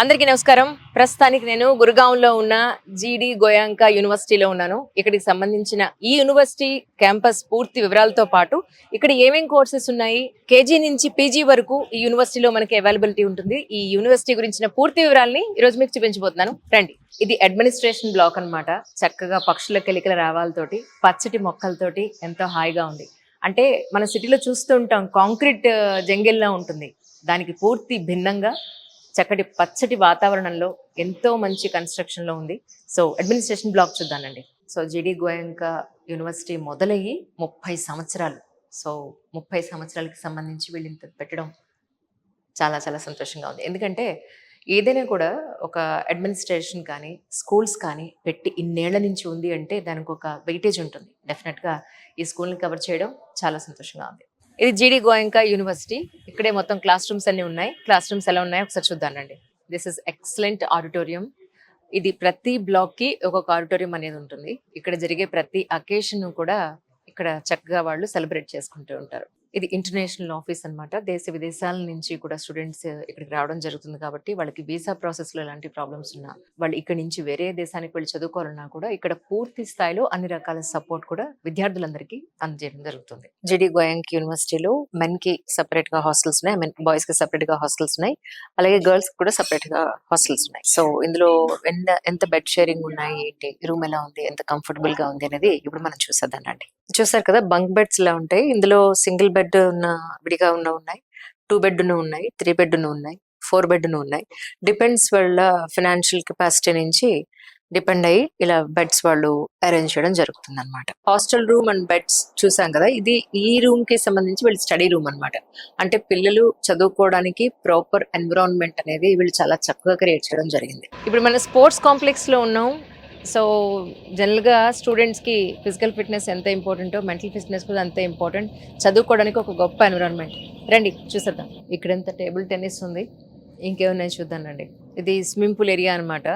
అందరికీ నమస్కారం. ప్రస్తుతానికి నేను గురుగావ్‌లో ఉన్న జీడీ గోయాంకా యూనివర్సిటీలో ఉన్నాను. ఇక్కడికి సంబంధించిన ఈ యూనివర్సిటీ క్యాంపస్ పూర్తి వివరాలతో పాటు ఇక్కడ ఏమేం కోర్సెస్ ఉన్నాయి, కేజీ నుంచి పీజీ వరకు ఈ యూనివర్సిటీలో మనకి అవైలబిలిటీ ఉంటుంది. ఈ యూనివర్సిటీ గురించిన పూర్తి వివరాలని ఈ రోజు మీకు చూపించబోతున్నాను. రండి. ఇది అడ్మినిస్ట్రేషన్ బ్లాక్ అన్నమాట. చక్కగా పక్షుల కిలకిల రావాలతోటి, పచ్చటి మొక్కలతోటి ఎంతో హాయిగా ఉంది. అంటే మన సిటీలో చూస్తూ ఉంటాం కాంక్రీట్ జంగిల్లా ఉంటుంది. దానికి పూర్తి భిన్నంగా చక్కటి పచ్చటి వాతావరణంలో ఎంతో మంచి కన్స్ట్రక్షన్లో ఉంది. సో అడ్మినిస్ట్రేషన్ బ్లాక్ చూద్దానండి. సో జీడీ గోయంకా యూనివర్సిటీ మొదలయ్యి 30 సంవత్సరాలు. సో 30 సంవత్సరాలకి సంబంధించి వీళ్ళు ఇంత పెట్టడం చాలా చాలా సంతోషంగా ఉంది. ఎందుకంటే ఏదైనా కూడా ఒక అడ్మినిస్ట్రేషన్ కానీ స్కూల్స్ కానీ పెట్టి ఇన్నేళ్ల నుంచి ఉంది అంటే దానికి ఒక వెయిటేజ్ ఉంటుంది. డెఫినెట్గా ఈ స్కూల్ని కవర్ చేయడం చాలా సంతోషంగా ఉంది. ఇది జీడీ గోయంకా యూనివర్సిటీ. ఇక్కడే మొత్తం క్లాస్ రూమ్స్ అన్ని ఉన్నాయి. క్లాస్ రూమ్స్ ఎలా ఉన్నాయో ఒకసారి చూద్దానండి. This is excellent auditorium. ఇది ప్రతి బ్లాక్ కి ఒక్కొక్క ఆడిటోరియం అనేది ఉంటుంది. ఇక్కడ జరిగే ప్రతి అకేషన్ కూడా ఇక్కడ చక్కగా వాళ్ళు సెలబ్రేట్ చేసుకుంటూ ఉంటారు. ఇది ఇంటర్నేషనల్ ఆఫీస్ అన్నమాట. దేశ విదేశాల నుంచి కూడా స్టూడెంట్స్ ఇక్కడికి రావడం జరుగుతుంది కాబట్టి వాళ్ళకి వీసా ప్రాసెస్ లో ఎలాంటి ప్రాబ్లమ్స్ ఉన్నా, వాళ్ళు ఇక్కడ నుంచి వేరే దేశానికి వెళ్ళి చదువుకోవాలన్నా కూడా ఇక్కడ పూర్తి స్థాయిలో అన్ని రకాల సపోర్ట్ కూడా విద్యార్థులందరికీ అందజేయడం జరుగుతుంది. జిడి గోయంకా యూనివర్సిటీలో మెన్ కి సెపరేట్ గా హాస్టల్స్ ఉన్నాయి, మెన్ బాయ్స్ కి సెపరేట్ గా హాస్టల్స్ ఉన్నాయి, అలాగే గర్ల్స్ కి కూడా సెపరేట్ గా హాస్టల్స్ ఉన్నాయి. సో ఇందులో ఎంత బెడ్ షేరింగ్ ఉన్నాయి, ఏంటి రూమ్ ఎలా ఉంది, ఎంత కంఫర్టబుల్ గా ఉంది అనేది ఇప్పుడు మనం చూసేద్దానండి. చూసారు కదా, బంక్ బెడ్స్ ఇలా ఉంటాయి. ఇందులో సింగిల్ బెడ్ ఉన్న విడిగా ఉన్నాయి, 2 బెడ్ ఉన్నాయి, 3 బెడ్ ఉన్నాయి, 4 బెడ్ ఉన్నాయి. డిపెండ్స్ వాళ్ళ ఫైనాన్షియల్ కెపాసిటీ నుంచి డిపెండ్ అయ్యి ఇలా బెడ్స్ వాళ్ళు అరేంజ్ చేయడం జరుగుతుంది అనమాట. హాస్టల్ రూమ్ అండ్ బెడ్స్ చూసాం కదా, ఇది ఈ రూమ్ కి సంబంధించి వీళ్ళు స్టడీ రూమ్ అన్నమాట. అంటే పిల్లలు చదువుకోవడానికి ప్రాపర్ ఎన్విరాన్మెంట్ అనేది వీళ్ళు చాలా చక్కగా క్రియేట్ చేయడం జరిగింది. ఇప్పుడు మన స్పోర్ట్స్ కాంప్లెక్స్ లో ఉన్నాం. సో జనరల్గా స్టూడెంట్స్కి ఫిజికల్ ఫిట్నెస్ ఎంత ఇంపార్టెంటో మెంటల్ ఫిట్నెస్ కూడా అంతే ఇంపార్టెంట్. చదువుకోవడానికి ఒక గొప్ప ఎన్విరాన్మెంట్. రండి చూసేద్దాం. ఇక్కడ ఎంత టేబుల్ టెన్నిస్ ఉంది, ఇంకేమున్నాయి చూద్దానండి. ఇది స్విమ్మింగ్ పూల్ ఏరియా అనమాట.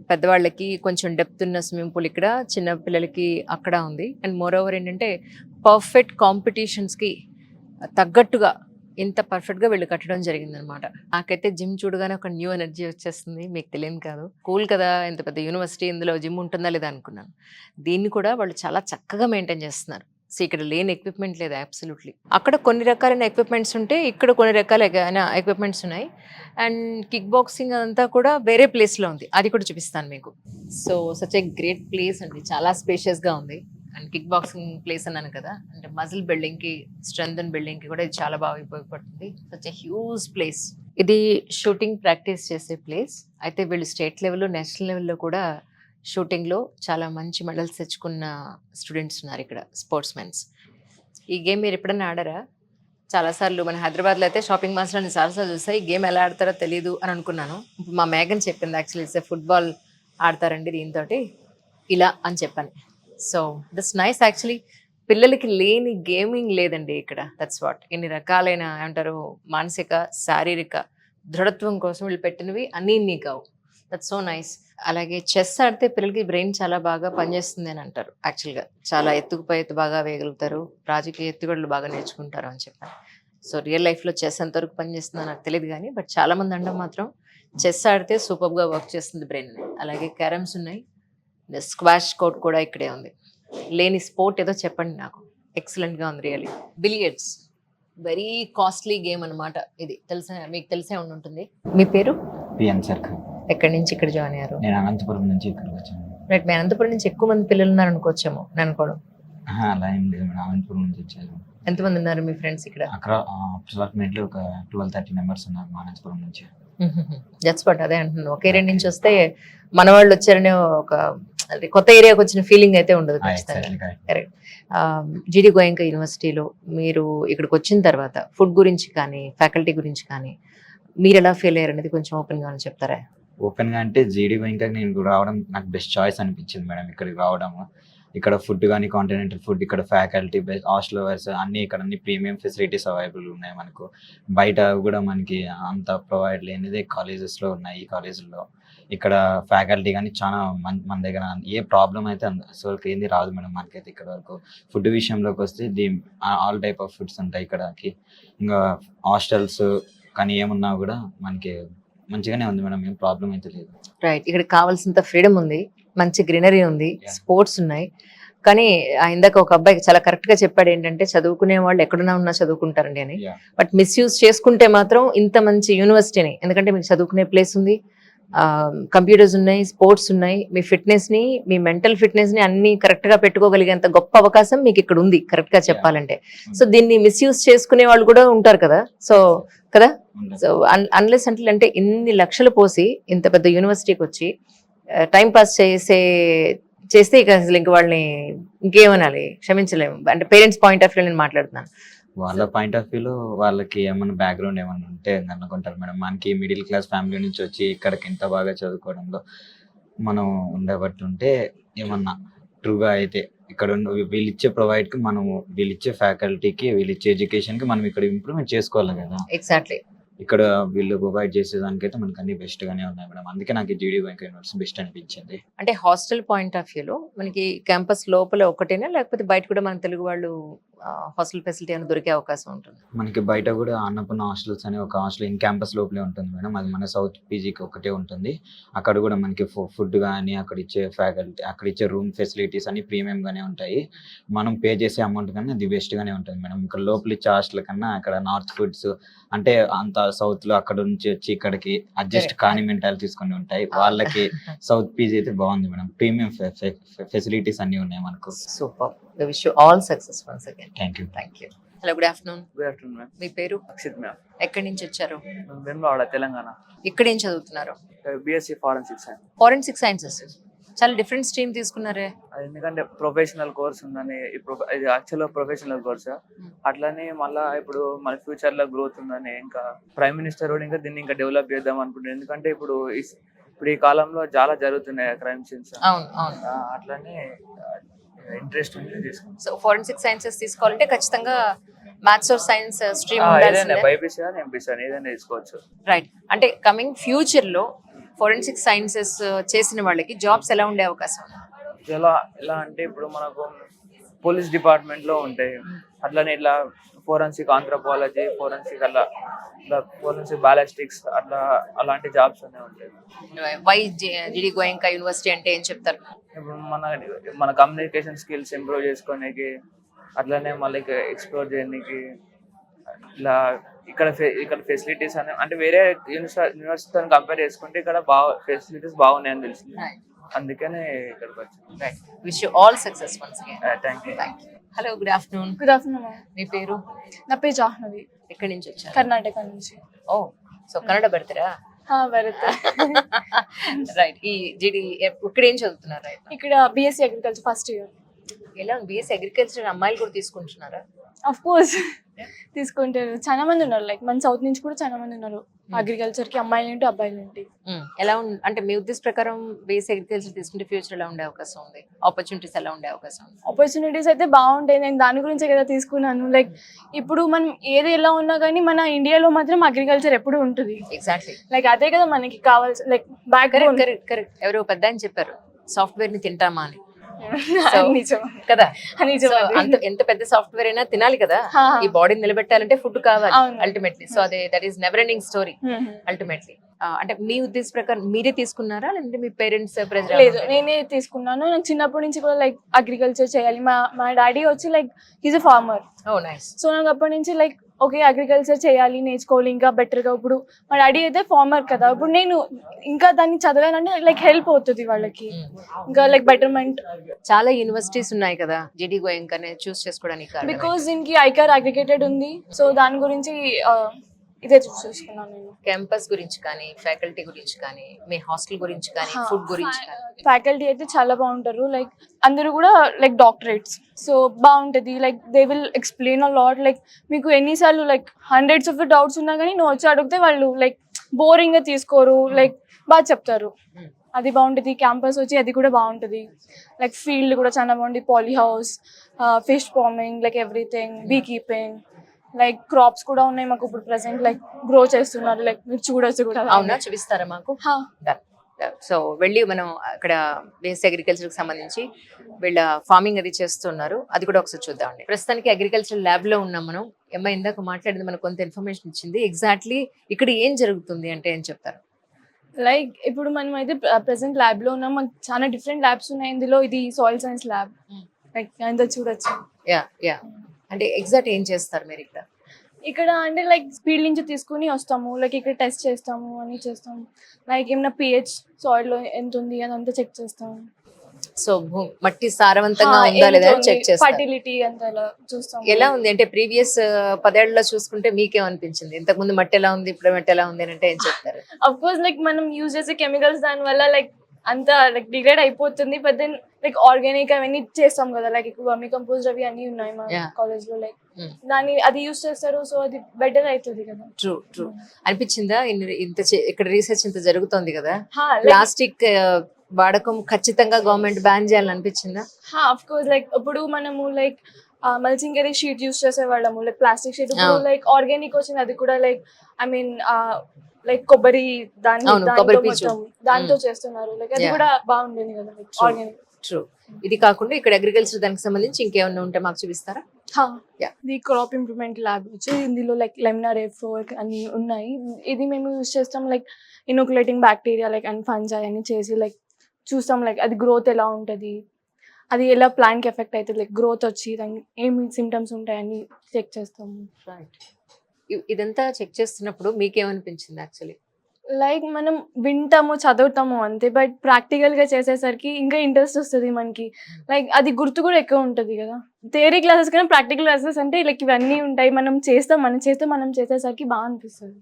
పెద్దవాళ్ళకి కొంచెం డెప్త్ ఉన్న స్విమ్మింగ్ పూల్ ఇక్కడ, చిన్న పిల్లలకి అక్కడ ఉంది. అండ్ మోర్ ఓవర్ ఏంటంటే పర్ఫెక్ట్ కాంపిటీషన్స్కి తగ్గట్టుగా ఇంత పర్ఫెక్ట్గా వీళ్ళు కట్టడం జరిగింది అనమాట. నాకైతే జిమ్ చూడగానే ఒక న్యూ ఎనర్జీ వచ్చేస్తుంది. మీకు తెలియదు కాదు, కూల్ కదా, ఇంత పెద్ద యూనివర్సిటీ, ఇందులో జిమ్ ఉంటుందా లేదా అనుకున్నాను. దీన్ని కూడా వాళ్ళు చాలా చక్కగా మెయింటైన్ చేస్తున్నారు. సో ఇక్కడ లేని ఎక్విప్మెంట్ లేదు అబ్సల్యూట్లీ. అక్కడ కొన్ని రకాలైన ఎక్విప్మెంట్స్ ఉంటే ఇక్కడ కొన్ని రకాలైన ఎక్విప్మెంట్స్ ఉన్నాయి. అండ్ కిక్ బాక్సింగ్ అంతా కూడా వేరే ప్లేస్లో ఉంది, అది కూడా చూపిస్తాను మీకు. So such a great place అండి, చాలా స్పేషియస్గా ఉంది. అండ్ కిక్ బాక్సింగ్ ప్లేస్ అన్నాను కదా, అంటే మజిల్ బిల్డింగ్ కి, స్ట్రెంగ్త్ అండ్ బిల్డింగ్ కి కూడా ఇది చాలా బాగా ఉపయోగపడుతుంది. Such a huge place. ఇది షూటింగ్ ప్రాక్టీస్ చేసే ప్లేస్. అయితే వీళ్ళు స్టేట్ లెవెల్లో, నేషనల్ లెవెల్లో కూడా షూటింగ్లో చాలా మంచి మెడల్స్ తెచ్చుకున్న స్టూడెంట్స్ ఉన్నారు ఇక్కడ, స్పోర్ట్స్ మెన్స్. ఈ గేమ్ మీరు ఎప్పుడైనా ఆడారా? చాలాసార్లు మన హైదరాబాద్లో అయితే షాపింగ్ మాల్స్లో నేను చాలాసార్లు చూసాను. ఈ గేమ్ ఎలా ఆడతారో తెలియదు అని అనుకున్నాను. ఇప్పుడు మా మేఘన్ చెప్పింది, యాక్చువల్లీ ఇట్స్ ఫుట్బాల్ ఆడతారండి దీంతో ఇలా అని చెప్పాను. So this nice. యాక్చువల్లీ పిల్లలకి లేని గేమింగ్ లేదండి ఇక్కడ. That's what. ఎన్ని రకాలైన ఏమంటారు, మానసిక శారీరక దృఢత్వం కోసం వీళ్ళు పెట్టినవి అన్నీ కావు. That's so nice. అలాగే చెస్ ఆడితే పిల్లలకి బ్రెయిన్ చాలా బాగా పనిచేస్తుంది అని అంటారు. యాక్చువల్గా చాలా ఎత్తుకుపై ఎత్తు బాగా వేయగలుగుతారు, రాజకీయ ఎత్తుగడలు బాగా నేర్చుకుంటారు అని చెప్పాను. సో రియల్ లైఫ్లో చెస్ ఎంతవరకు పనిచేస్తుందో నాకు తెలియదు కానీ, బట్ చాలా మంది అనడం మాత్రం చెస్ ఆడితే సూపర్గా వర్క్ చేస్తుంది బ్రెయిన్. అలాగే క్యారమ్స్ ఉన్నాయి, స్క్వాష్ కోర్ట్ కూడా ఇక్కడే ఉంది. లేని స్పోర్ట్ ఏదో చెప్పండి నాకు. ఎక్సలెంట్గా ఉంది really. Billiards very costly game అనమాట. ఇది మీకు తెలిసే ఉంటుంది. మీ పేరు? ఎక్కడి నుంచి ఇక్కడ జాయిన్ అయ్యారు? నేను అనంతపురం నుంచి ఇక్కడికి వచ్చాను. రైట్. మీ అనంతపురం నుంచి ఎక్కువ మంది పిల్లలు ఉన్నారు అనుకోవచ్చేమో నేను అనుకోవడం. అలా ఏం లేదు మేడం, అనంతపురం నుంచి వచ్చారు. ఎంతమంది ఉన్నారు మీ ఫ్రెండ్స్ ఇక్కడ? అక్కడ అప్రాక్సిమేట్లీ ఒక 12-13 మెంబర్స్ ఉన్నారు మా అనంతపురం నుంచి. జట్స్ పట్ అదే అంటున్నాను. ఒకే ఏరియా నుంచి వస్తే మన వాళ్ళు వచ్చారనే ఒక కొత్త ఏరియాకి వచ్చిన ఫీలింగ్ అయితే ఉండదు. కరెక్ట్. జీడీ గోయంకా యూనివర్సిటీలో మీరు ఇక్కడికి వచ్చిన తర్వాత ఫుడ్ గురించి కానీ, ఫ్యాకల్టీ గురించి కానీ మీరు ఎలా ఫీల్ అయ్యారు అనేది కొంచెం ఓపెన్గా చెప్తారా? ఓపెన్గా అంటే జీడీ గోయంకా నేను రావడం నాకు బెస్ట్ చాయిస్ అనిపించింది మేడం. ఇక్కడికి రావడం, ఇక్కడ ఫుడ్ కానీ కాంటినెంటల్ ఫుడ్, ఇక్కడ ఫ్యాకల్టీ, బెస్ట్ హాస్టల్ అవర్స్ అన్ని, ఇక్కడ అన్ని ప్రీమియం ఫెసిలిటీస్ అవైలబుల్ ఉన్నాయి మనకు. బయట కూడా మనకి అంత ప్రొవైడ్ లేనిదే కాలేజెస్లో ఉన్నాయి. ఈ కాలేజీల్లో ఇక్కడ ఫ్యాకల్టీ కానీ చాలా మన దగ్గర ఏ ప్రాబ్లం అయితే అసలు ఏంది రాదు మేడం మనకైతే. ఇక్కడ వరకు ఫుడ్ విషయంలోకి వస్తే ఆల్ టైప్ ఆఫ్ ఫుడ్స్ ఉంటాయి ఇక్కడకి. ఇంకా హాస్టల్స్ కానీ ఏమున్నా కూడా మనకి మంచిగానే ఉంది మేడం, ఏం ప్రాబ్లం అయితే లేదు. రైట్, ఇక్కడ కావాల్సినంత ఫ్రీడమ్ ఉంది, మంచి గ్రీనరీ ఉంది, Yeah. స్పోర్ట్స్ ఉన్నాయి. కానీ ఇందాక ఒక అబ్బాయి చాలా కరెక్ట్ గా చెప్పాడు ఏంటంటే చదువుకునే వాళ్ళు ఎక్కడున్నా ఉన్నా చదువుకుంటారండి అని. Yeah. బట్ మిస్యూజ్ చేసుకుంటే మాత్రం ఇంత మంచి యూనివర్సిటీని, ఎందుకంటే మీకు చదువుకునే ప్లేస్ ఉంది, కంప్యూటర్స్ ఉన్నాయి, స్పోర్ట్స్ ఉన్నాయి, మీ ఫిట్నెస్ ని, మీ మెంటల్ ఫిట్నెస్ ని అన్ని కరెక్ట్ గా పెట్టుకోగలిగేంత గొప్ప అవకాశం మీకు ఇక్కడ ఉంది కరెక్ట్ గా చెప్పాలంటే. సో దీన్ని మిస్యూజ్ చేసుకునే వాళ్ళు కూడా ఉంటారు కదా, సో కదా. ఉండదు. సో అన్లెస్ అంటే ఇన్ని లక్షలు పోసి ఇంత పెద్ద యూనివర్సిటీకి వచ్చి టైం పాస్ చేస్తే ఇక అసలు ఇంక వాళ్ళని ఇంకేమనాలి, క్షమించలేము. అంటే పేరెంట్స్ పాయింట్ ఆఫ్ వ్యూ నేను మాట్లాడుతున్నాను. వాళ్ళ పాయింట్ ఆఫ్ వ్యూలో వాళ్ళకి ఏమన్నా బ్యాక్గ్రౌండ్ ఏమన్నా ఉంటే అనుకుంటారు మేడం. మనకి మిడిల్ క్లాస్ ఫ్యామిలీ నుంచి వచ్చి ఇక్కడికి ఇంత బాగా చదువుకోవడంలో మనం ఉండబట్టి ఉంటే ఏమన్నా ట్రూగా అయితే ఇక్కడ వీళ్ళు ఇచ్చే ప్రొవైడ్కి మనము, వీళ్ళు ఇచ్చే ఫ్యాకల్టీకి, వీళ్ళు ఇచ్చే ఎడ్యుకేషన్కి మనం ఇక్కడ ఇంప్రూవ్మెంట్ చేసుకోవాలి కదా. ఎగ్జాక్ట్లీ. ఇక్కడ వీళ్ళు ప్రొవైడ్ చేసేదానికైతే మనకు అన్ని బెస్ట్ గానే ఉన్నాయి మేడం. అందుకే నాకు జీడీ గోయంకా యూనివర్సిటీ బెస్ట్ అనిపించింది. అంటే హాస్టల్ పాయింట్ ఆఫ్ వ్యూలో మనకి క్యాంపస్ లోపల ఒకటేనా, లేకపోతే బయట కూడా మన తెలుగు వాళ్ళు హాస్టల్ ఫెసిలిటీ అని దొరికే అవకాశం ఉంటుంది? మనకి బయట కూడా అన్నపూర్ణ హాస్టల్స్ అనే ఒక హాస్టల్ ఇన్ క్యాంపస్ లోపలే ఉంటుంది మేడం. అది మన సౌత్ పీజీకి ఒకటే ఉంటుంది. అక్కడ కూడా మనకి ఫుడ్ కానీ, అక్కడ ఇచ్చే ఫ్యాకల్టీ, అక్కడ ఇచ్చే రూమ్ ఫెసిలిటీస్ అన్ని ప్రీమియం గానే ఉంటాయి. మనం పే చేసే అమౌంట్ కన్నా అది బెస్ట్ గానే ఉంటుంది మేడం. ఇక్కడ లోపల ఇచ్చే హాస్టల్ కన్నా అక్కడ నార్త్ ఫుడ్స్ అంటే అంత సౌత్ లో అక్కడ నుంచి వచ్చి ఇక్కడికి అడ్జస్ట్ కాని మెంటాలు తీసుకొని ఉంటాయి. వాళ్ళకి సౌత్ పీజీ అయితే బాగుంది మేడం. ప్రీమియం ఫెసిలిటీస్ అన్ని ఉన్నాయి మనకు. Super. We wish you all success once again. Thank you. Hello, good afternoon. Good afternoon ma'am. మీ పేరు? అక్షిత్ మ్యామ్. ఎక్కడి నుంచి వచ్చారు? వెమ్లవాడ, తెలంగాణ. ఇక్కడ ఏం చదువుతున్నారు? బిఎస్సి ఫారెన్సిక్స్ అండి. Forensic sciences. చాలా డిఫరెంట్ స్ట్రీమ్ తీసుకున్నారే. అది ఎందుకంటే ప్రొఫెషనల్ కోర్స్ ఉందని, ఇప్పుడు ఇది యాక్చువల్గా ప్రొఫెషనల్ కోర్స్. అట్లానే మళ్ళీ ఇప్పుడు మన ఫ్యూచర్లో గ్రోత్ ఉందని, ఇంకా ప్రైమ్ మినిస్టర్ కూడా ఇంకా దీన్ని ఇంకా డెవలప్ చేద్దాం అనుకుంటున్నాను. ఎందుకంటే ఇప్పుడు ఈ కాలంలో చాలా జరుగుతున్నాయి క్రైమ్ సీన్స్. అవును అవును. అట్లానే ఇంట్రెస్ట్ ఉంది తీసుకుంటాం. సో ఫారెన్సిక్ సైన్సెస్ తీసుకోవాలంటే ఖచ్చితంగా మ్యాథ్స్ ఆర్ సైన్స్ స్ట్రీమ్ ఏదైనా ఉండాల్సిందే. బైపీసీ కానీ ఎంపీసీ కానీ ఏదైనా తీసుకోవచ్చు. రైట్. అంటే కమింగ్ ఫ్యూచర్ లో ఫోరెన్సిక్ సైన్సెస్ చేసిన వాళ్ళకి జాబ్స్ ఎలా ఉండే అవకాశం ఉంది? ఎలా అంటే ఇప్పుడు మనకు పోలీస్ డిపార్ట్మెంట్ లో ఉంటాయి. అట్లానే ఇట్లా ఫోరెన్సిక్ ఆంథ్రోపాలజీ, ఫోరెన్సిక్ అట్లా ఫోరెన్సిక్ బాలిస్టిక్స్ అలాంటి జాబ్స్ అనే ఉంటాయి. వై జీడీ గోయంకా యూనివర్సిటీ అంటే ఏం చెప్తారు? ఇప్పుడు మన కమ్యూనికేషన్ స్కిల్స్ ఇంప్రూవ్ చేసుకోనికి, అట్లానే మళ్ళీ ఎక్స్ప్లోర్ చేయడానికి, ఇలా ఇక్కడ ఫెసిలిటీస్ అంటే వేరే యూనివర్సిటీతో కంపేర్ చేసుకుంటే ఇక్కడ ఫెసిలిటీస్ బాగున్నాయని తెలిసింది. అందుకనే ఇక్కడికి వచ్చాను. Right. Wish you all success once again. Thank you. Hello, good afternoon. Good afternoon ma'am. మీ పేరు? నా పేరు జాహ్నవి. ఎక్కడి నుంచి వచ్చారు? కర్ణాటక నుంచి. ఓ, సో కన్నడ పెడతారా? భరత్. రైట్. ఈ జీడీ ఇక్కడ ఏం చదువుతున్నారు? రైట్. ఇక్కడ బిఎస్సి అగ్రికల్చర్ ఫస్ట్ ఇయర్. ఎలా బిఎస్సి అగ్రికల్చర్ అమ్మాయిలు కూడా తీసుకుంటున్నారా? అఫ్ కోర్స్ తీసుకుంటారు. చాలా మంది ఉన్నారు, లైక్ మన సౌత్ నుంచి కూడా చాలా మంది ఉన్నారు అగ్రికల్చర్ కి, అమ్మాయిలు ఏంటి అబ్బాయిలు ఏంటి. ఎలా అంటే మీ ఉద్దేశ ప్రకారం బిఎస్సి అగ్రికల్చర్ తీసుకుంటే ఫ్యూచర్ ఎలా ఉండే అవకాశం ఉంది? ఆపర్చునిటీస్ ఎలా ఉండే అవకాశం ఉంది? ఆపర్చునిటీస్ అయితే బాగుంటాయి. నేను దాని గురించే కదా తీసుకున్నాను. లైక్ ఇప్పుడు మనం ఏది ఎలా ఉన్నా కానీ మన ఇండియాలో మాత్రం అగ్రికల్చర్ ఎప్పుడు ఉంటుంది. ఎగ్జాక్ట్లీ. లైక్ అదే కదా మనకి కావాల్సి, లైక్ బ్యాక్ కరెక్ట్. ఎవరో పెద్ద అని చెప్పారు సాఫ్ట్వేర్ ని తింటామా అని. నిజం కదా. నిజం. ఎంత పెద్ద సాఫ్ట్వేర్ అయినా తినాలి కదా. ఈ బాడీని నిలబెట్టాలంటే ఫుడ్ కావాలి అల్టిమేట్లీ. సో అదే that is never ending story ultimately. అంటే మీ ఉద్దేశ ప్రకారం మీరే తీసుకున్నారా, లేదంటే మీ పేరెంట్స్ ప్రెజర్? లేదు, నేనే తీసుకున్నాను. నాకు చిన్నప్పటి నుంచి కూడా లైక్ అగ్రికల్చర్ చేయాలి. మా డాడీ వచ్చి like he's a farmer. Oh nice. So నాకు అప్పటి నుంచి లైక్ ఓకే అగ్రికల్చర్ చేయాలి, నేర్చుకోవాలి ఇంకా బెటర్గా. ఇప్పుడు మా డాడీ అయితే ఫార్మర్ కదా, ఇప్పుడు నేను ఇంకా దాన్ని చదవాలంటే లైక్ హెల్ప్ అవుతుంది వాళ్ళకి, ఇంకా లైక్ బెటర్మెంట్. చాలా యూనివర్సిటీస్ ఉన్నాయి కదా జీడీ గోయంకానే చూస్ చేసుకోవడానికి. బికాస్ దీనికి ఐకార్ అగ్రిగేటెడ్ ఉంది. సో దాని గురించి ఇదే చూస్ చేసుకున్నాను నేను. క్యాంపస్ గురించి కానీ, ఫ్యాకల్టీ గురించి కానీ, మీ హాస్టల్ గురించి కానీ, ఫుడ్ గురించి కానీ? ఫ్యాకల్టీ అయితే చాలా బాగుంటారు. లైక్ అందరూ కూడా లైక్ డాక్టరేట్స్. సో బాగుంటుంది. Like they will explain a lot. Like మీకు ఎన్నిసార్లు లైక్ హండ్రెడ్స్ ఆఫ్ డౌట్స్ ఉన్నా కానీ నువ్వు వచ్చి అడిగితే వాళ్ళు లైక్ బోరింగ్ గా తీసుకోరు, లైక్ బాగా చెప్తారు. అది బాగుంటుంది. క్యాంపస్ వచ్చి అది కూడా బాగుంటుంది. లైక్ ఫీల్డ్ కూడా చాలా బాగుంటుంది. Poly house, fish farming, like everything, bee keeping, like crops కూడా ఉన్నాయి మాకు ఇప్పుడు ప్రెసెంట్. లైక్ గ్రో చేస్తున్నారు, లైక్ మీరు చూడొచ్చు కూడా. అవునా, చూపిస్తారా మాకు? సో వెళ్ళి మనం అక్కడ బేస్ అగ్రికల్చర్ కి సంబంధించి వీళ్ళ ఫార్మింగ్ అది చేస్తున్నారు, అది కూడా ఒకసారి చూద్దామండి. ప్రస్తుతానికి అగ్రికల్చర్ ల్యాబ్ లో ఉన్నాం మనం. అమ్మాయి ఇందాక మాట్లాడింది మనకు కొంత ఇన్ఫర్మేషన్ ఇచ్చింది. ఎగ్జాక్ట్లీ ఇక్కడ ఏం జరుగుతుంది అంటే ఏం చెప్తారు? లైక్ ఇప్పుడు మనం అయితే ప్రెసెంట్ ల్యాబ్ లో ఉన్నాం, మనకు చాలా డిఫరెంట్ ల్యాబ్స్ ఉన్నాయి. ఇందులో ఇది సాయిల్ సైన్స్ ల్యాబ్, లైక్ అంతా చూడొచ్చు. యా అంటే ఎగ్జాక్ట్ ఏం చేస్తారు మీరు ఇక్కడ? ఇక్కడ అంటే లైక్ ఫీల్డ్ నుంచి తీసుకుని వస్తాము, లైక్ ఇక్కడ టెస్ట్ చేస్తాము, అన్ని చేస్తాము. లైక్ ఏమైనా పిహెచ్ సాయిల్ లో ఎంత ఉంది అదంతా చెక్ చేస్తాము. సో మట్టి సారవంతంగా ఉందా లేదా చెక్ చేస్తారు. ఫర్టిలిటీ అంతా ఇలా చూస్తాము. ఎలా ఉంది అంటే ప్రీవియస్ 10 ఏళ్లలో చూసుకుంటే మీకేమనిపించింది? ఇంతకు ముందు మట్టి ఎలా ఉంది, ఇప్పుడు మట్టి ఎలా ఉంది అని అంటే ఏం చెప్తారు? అఫ్ కోర్స్ లైక్ మనం యూజ్ చేసే కెమికల్స్ దాని వల్ల లైక్ అంతా లైక్ డిగ్రేడ్ అయిపోతుంది. బట్ దెన్ లైక్ ఆర్గానిక్ అవన్నీ చేస్తాం కదా, లైక్ ఎక్కువ వర్మి కంపోస్ట్ అవి అన్ని ఉన్నాయి మా Yeah. కాలేజ్ లో. Like Hmm. దాన్ని అది యూజ్ చేస్తారు, సో అది బెటర్ అవుతుంది కదా. ట్రూ అనిపించిందా? ఇక్కడ రీసెర్చ్ ఇంత జరుగుతోంది కదా, హా, like- ప్లాస్టిక్ వాడకం ఖచ్చితంగా గవర్నమెంట్ బ్యాన్ చేయాలనిపించిందా? అఫ్ కోర్స్ లైక్ ఇప్పుడు మనము లైక్ మల్చింగ్ షీట్ యూస్ చేసేవాళ్ళము, లైక్ ప్లాస్టిక్ షీట్. ఇప్పుడు అవును. లైక్ ఆర్గానిక్ వచ్చింది, అది కూడా లైక్ ఐ మీన్ లైక్ కొబ్బరి అవును, దాంతో కొబ్బరి పీచు. మొత్తం దాంతో చేస్తున్నారు. లైక్ అది Yeah. కూడా బాగుండేది కదా, లైక్ True. ఆర్గానిక్. ట్రూ. ఇది కాకుండా ఇక్కడ అగ్రికల్చర్ దానికి సంబంధించి ఇంకేమన్నా ఉంటే మాకు చూపిస్తారా? Yeah. ఇది క్రాప్ ఇంప్రూవ్మెంట్ ల్యాబ్ వచ్చి ఇందులో లైక్ లెమినార్ ఎఫ్ఓ అన్ని ఉన్నాయి. ఇది మేము యూస్ చేస్తాం like inoculating bacteria like and fungi అన్ని చేసి లైక్ చూస్తాం లైక్ అది గ్రోత్ ఎలా ఉంటుంది, అది ఎలా ప్లాంట్కి ఎఫెక్ట్ అవుతుంది, లైక్ గ్రోత్ వచ్చి దానికి ఏమి సిమ్టమ్స్ ఉంటాయని చెక్ చేస్తాము. రైట్. ఇదంతా చెక్ చేస్తున్నప్పుడు మీకేమనిపించింది యాక్చువల్లీ? లైక్ మనం వింటాము చదువుతాము అంతే, బట్ ప్రాక్టికల్గా చేసేసరికి ఇంకా ఇంట్రెస్ట్ వస్తుంది మనకి. లైక్ అది గుర్తు కూడా ఎక్కువ ఉంటుంది కదా. థియరీ క్లాసెస్ కన్నా ప్రాక్టికల్ క్లాసెస్ అంటే లైక్ ఇవన్నీ ఉంటాయి, మనం చేస్తే మనం చేసేసరికి బాగా అనిపిస్తుంది.